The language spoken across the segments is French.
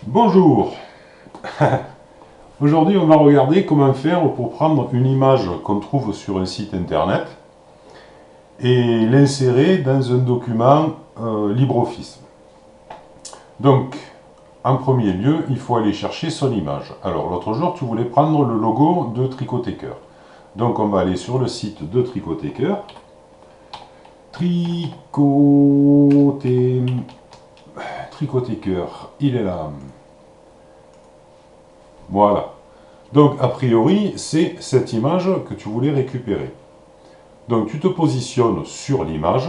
Bonjour. Aujourd'hui, on va regarder comment faire pour prendre une image qu'on trouve sur un site internet et l'insérer dans un document LibreOffice. Donc, en premier lieu, il faut aller chercher son image. Alors, l'autre jour, tu voulais prendre le logo de Tricotécœur. Donc, on va aller sur le site de Tricotécœur. Tricotécœur, il est là. Voilà. Donc, a priori, c'est cette image que tu voulais récupérer. Donc, tu te positionnes sur l'image,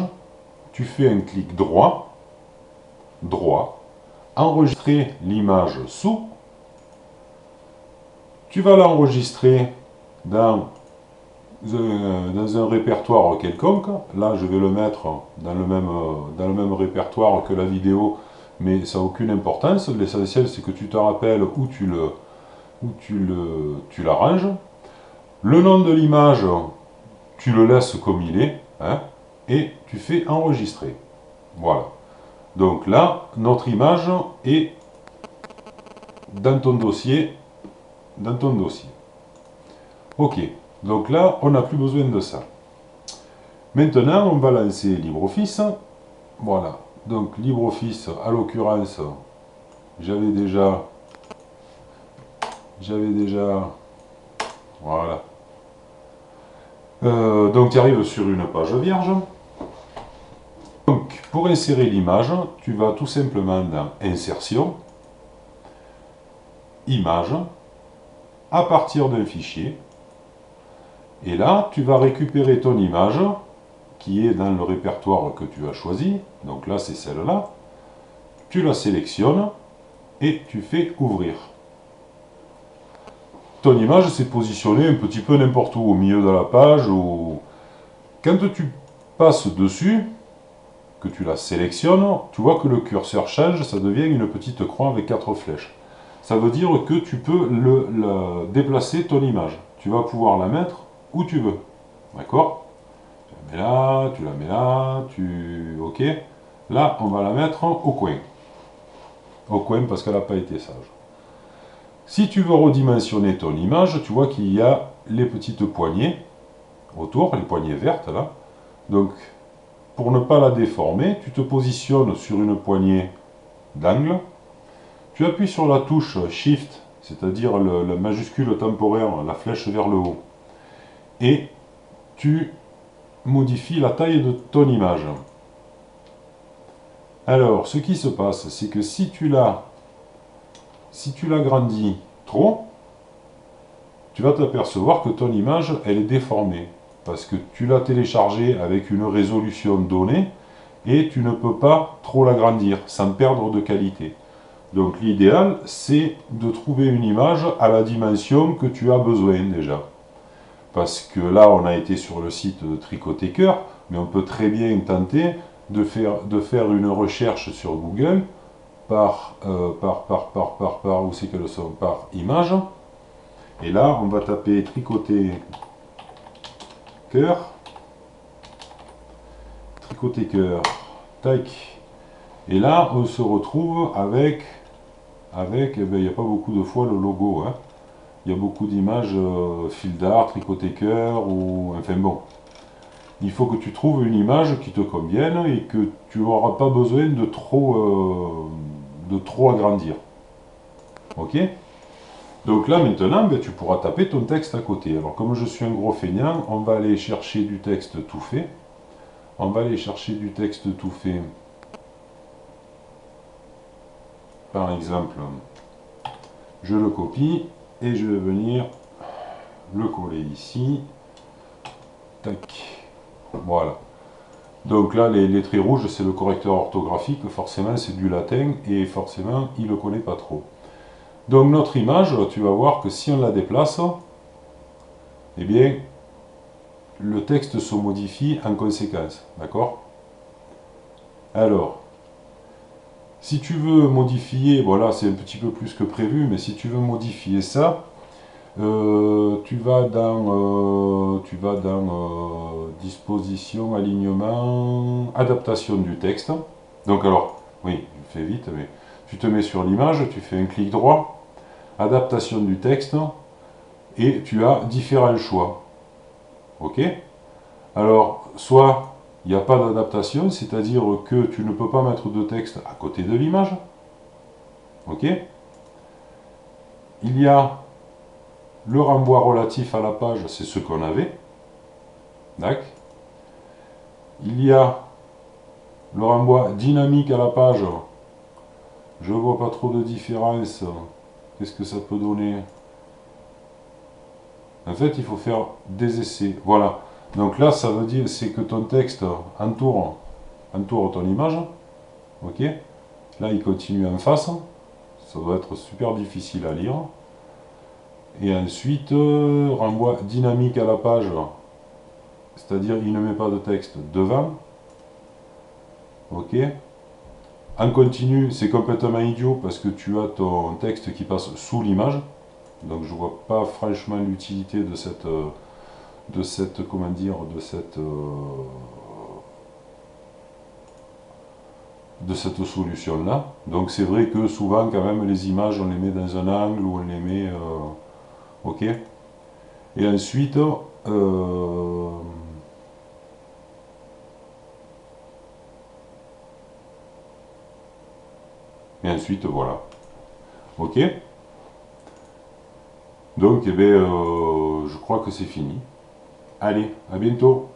tu fais un clic droit, enregistrer l'image sous, tu vas l'enregistrer dans un répertoire quelconque. Là, je vais le mettre dans le même répertoire que la vidéo, mais ça n'a aucune importance. L'essentiel, c'est que tu te rappelles où tu l'arranges. Le nom de l'image, tu le laisses comme il est, hein, et tu fais enregistrer. Voilà. Donc là, notre image est dans ton dossier. Ok. Donc là, on n'a plus besoin de ça. Maintenant, on va lancer LibreOffice. Voilà. Donc LibreOffice, à l'occurrence, j'avais déjà, voilà. Donc tu arrives sur une page vierge. Donc pour insérer l'image, tu vas tout simplement dans Insertion, Image, à partir d'un fichier. Et là, tu vas récupérer ton image qui est dans le répertoire que tu as choisi. Donc là, c'est celle-là. Tu la sélectionnes et tu fais ouvrir. Ton image s'est positionnée un petit peu n'importe où, au milieu de la page. Ou... Quand tu passes dessus, que tu la sélectionnes, tu vois que le curseur change, ça devient une petite croix avec 4 flèches. Ça veut dire que tu peux déplacer ton image. Tu vas pouvoir la mettre où tu veux. D'accord? Tu la mets là, tu la mets là, ok. Là, on va la mettre au coin. Au coin parce qu'elle n'a pas été sage. Si tu veux redimensionner ton image, tu vois qu'il y a les petites poignées autour, les poignées vertes là. Donc, pour ne pas la déformer, tu te positionnes sur une poignée d'angle. Tu appuies sur la touche Shift, c'est-à-dire la majuscule temporaire, la flèche vers le haut. Et tu modifies la taille de ton image. Alors, ce qui se passe, c'est que si tu l'agrandis trop, tu vas t'apercevoir que ton image, elle est déformée. Parce que tu l'as téléchargée avec une résolution donnée, et tu ne peux pas trop l'agrandir, sans perdre de qualité. Donc l'idéal, c'est de trouver une image à la dimension que tu as besoin déjà. Parce que là, on a été sur le site de Tricotécœur, mais on peut très bien tenter de faire une recherche sur Google où c'est qu'elles sont, par image. Et là, on va taper Tricotécœur, tac. Et là, on se retrouve avec eh ben, il n'y a pas beaucoup de fois le logo, hein. Il y a beaucoup d'images fil d'art, Tricotécœur, ou... Enfin bon. Il faut que tu trouves une image qui te convienne et que tu n'auras pas besoin de trop agrandir. Ok? Donc là maintenant, ben, tu pourras taper ton texte à côté. Alors comme je suis un gros feignant, on va aller chercher du texte tout fait. On va aller chercher du texte tout fait. Par exemple, je le copie et je vais venir le coller ici. Tac. Voilà. Donc là, les traits rouges, c'est le correcteur orthographique. Forcément, c'est du latin et forcément, il ne le connaît pas trop. Donc notre image, tu vas voir que si on la déplace, eh bien, le texte se modifie en conséquence. D'accord? Alors, si tu veux modifier, voilà, c'est un petit peu plus que prévu, mais si tu veux modifier ça, tu vas dans disposition, alignement, adaptation du texte. Donc alors, oui, je fais vite, mais Tu te mets sur l'image, tu fais un clic droit, adaptation du texte, et tu as différents choix. Ok? Alors, soit il n'y a pas d'adaptation, c'est-à-dire que tu ne peux pas mettre de texte à côté de l'image. Ok? Il y a le renvoi relatif à la page, c'est ce qu'on avait. D'accord? Il y a le renvoi dynamique à la page. Je vois pas trop de différence. Qu'est-ce que ça peut donner? En fait, il faut faire des essais. Voilà. Donc là, ça veut dire c'est que ton texte entoure ton image. Ok? Là, il continue en face. Ça doit être super difficile à lire. Et ensuite, renvoi dynamique à la page. C'est-à-dire, il ne met pas de texte devant. Ok? En continu, c'est complètement idiot parce que tu as ton texte qui passe sous l'image. Donc je vois pas franchement l'utilité comment dire, de cette solution-là. Donc c'est vrai que souvent quand même les images on les met dans un angle ou on les met, ok. Et ensuite, voilà, ok. Donc eh ben, je crois que c'est fini. Allez, à bientôt.